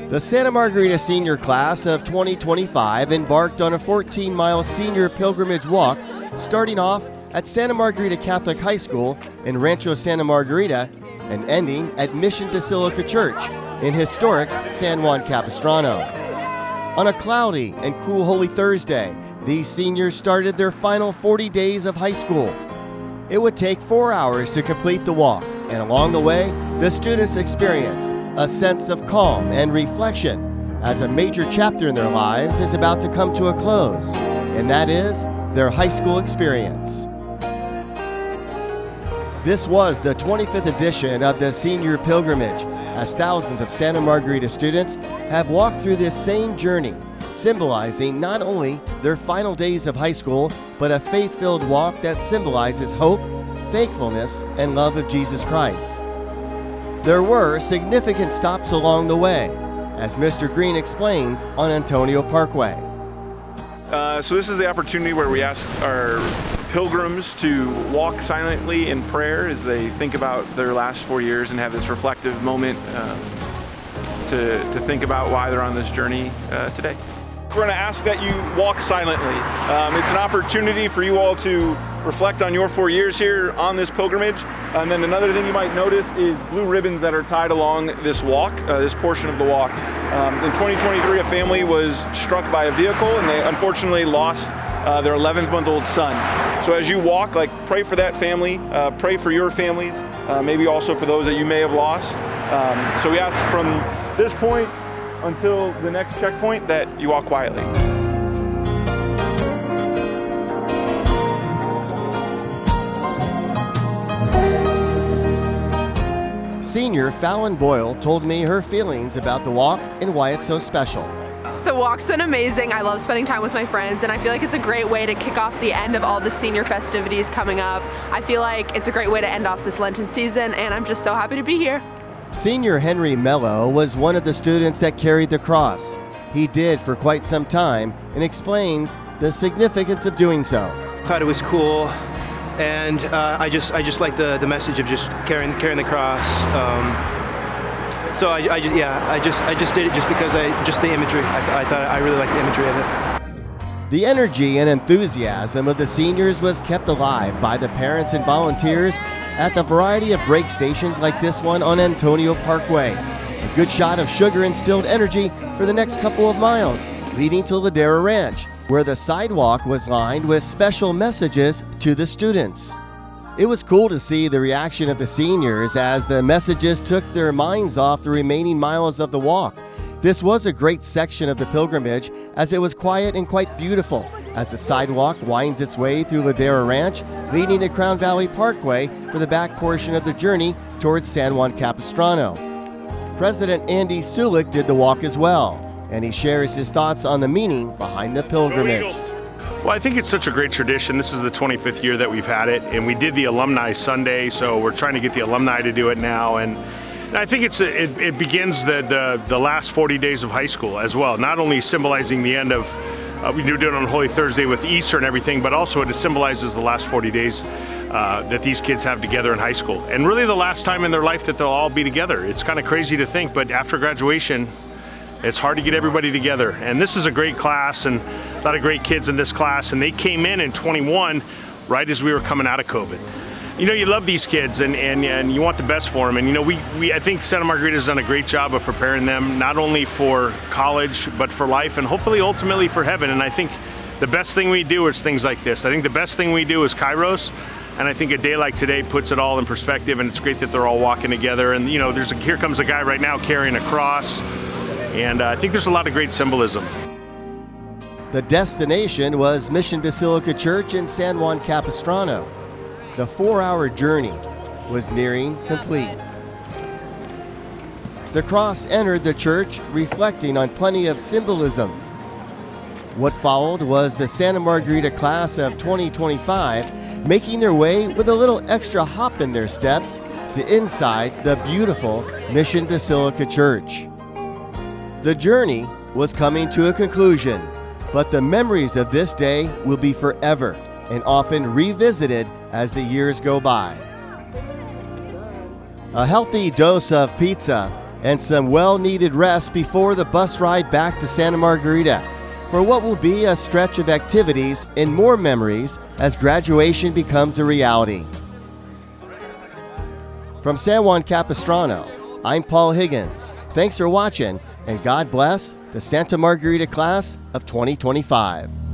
The Santa Margarita senior class of 2025 embarked on a 14-mile senior pilgrimage walk, starting off at Santa Margarita Catholic High School in Rancho Santa Margarita and ending at Mission Basilica Church in historic San Juan Capistrano. On a cloudy and cool Holy Thursday, these seniors started their final 40 days of high school. It would take 4 hours to complete the walk, and along the way, the students experienced a sense of calm and reflection as a major chapter in their lives is about to come to a close, and that is their high school experience. This was the 25th edition of the Senior Pilgrimage, as thousands of Santa Margarita students have walked through this same journey, symbolizing not only their final days of high school, but a faith-filled walk that symbolizes hope, thankfulness, and love of Jesus Christ. There were significant stops along the way, as Mr. Green explains on Antonio Parkway. So this is the opportunity where we ask our pilgrims to walk silently in prayer as they think about their last 4 years and have this reflective moment to think about why they're on this journey today. We're going to ask that you walk silently. It's an opportunity for you all to reflect on your 4 years here on this pilgrimage. And then another thing you might notice is blue ribbons that are tied along this walk, this portion of the walk. In 2023, a family was struck by a vehicle and they unfortunately lost their 11-month-old son. So as you walk, pray for that family, pray for your families, maybe also for those that you may have lost. So we ask from this point until the next checkpoint that you walk quietly. Senior Fallon Boyle told me her feelings about the walk and why it's so special. The walk's been amazing. I love spending time with my friends, and I feel like it's a great way to kick off the end of all the senior festivities coming up. I feel like it's a great way to end off this Lenten season, and I'm just so happy to be here. Senior Henry Mello was one of the students that carried the cross. He did for quite some time and explains the significance of doing so. I thought it was cool, and I just like the message of just carrying the cross. So I just did it just because the imagery. I thought I really liked the imagery of it. The energy and enthusiasm of the seniors was kept alive by the parents and volunteers at the variety of break stations like this one on Antonio Parkway. A good shot of sugar-instilled energy for the next couple of miles, leading to Ladera Ranch, where the sidewalk was lined with special messages to the students. It was cool to see the reaction of the seniors as the messages took their minds off the remaining miles of the walk. This was a great section of the pilgrimage as it was quiet and quite beautiful as the sidewalk winds its way through Ladera Ranch, leading to Crown Valley Parkway for the back portion of the journey towards San Juan Capistrano. President Andy Sulik did the walk as well, and he shares his thoughts on the meaning behind the pilgrimage. Well, I think it's such a great tradition. This is the 25th year that we've had it, and we did the Alumni Sunday, so we're trying to get the alumni to do it now. And I think it begins the last 40 days of high school as well, not only symbolizing the end of, we do it on Holy Thursday with Easter and everything, but also it symbolizes the last 40 days that these kids have together in high school. And really the last time in their life that they'll all be together. It's kind of crazy to think, but after graduation, it's hard to get everybody together. And this is a great class and a lot of great kids in this class. And they came in 21 right as we were coming out of COVID. You know, you love these kids and you want the best for them. And you know, I think Santa Margarita's done a great job of preparing them not only for college, but for life and hopefully ultimately for heaven. And I think the best thing we do is things like this. I think the best thing we do is Kairos. And I think a day like today puts it all in perspective, and it's great that they're all walking together. And you know, here comes a guy right now carrying a cross. And I think there's a lot of great symbolism. The destination was Mission Basilica Church in San Juan Capistrano. The 4-hour journey was nearing complete. The cross entered the church, reflecting on plenty of symbolism. What followed was the Santa Margarita class of 2025 making their way with a little extra hop in their step to inside the beautiful Mission Basilica Church. The journey was coming to a conclusion, but the memories of this day will be forever and often revisited as the years go by. A healthy dose of pizza, and some well-needed rest before the bus ride back to Santa Margarita for what will be a stretch of activities and more memories as graduation becomes a reality. From San Juan Capistrano, I'm Paul Higgins. Thanks for watching, and God bless the Santa Margarita class of 2025.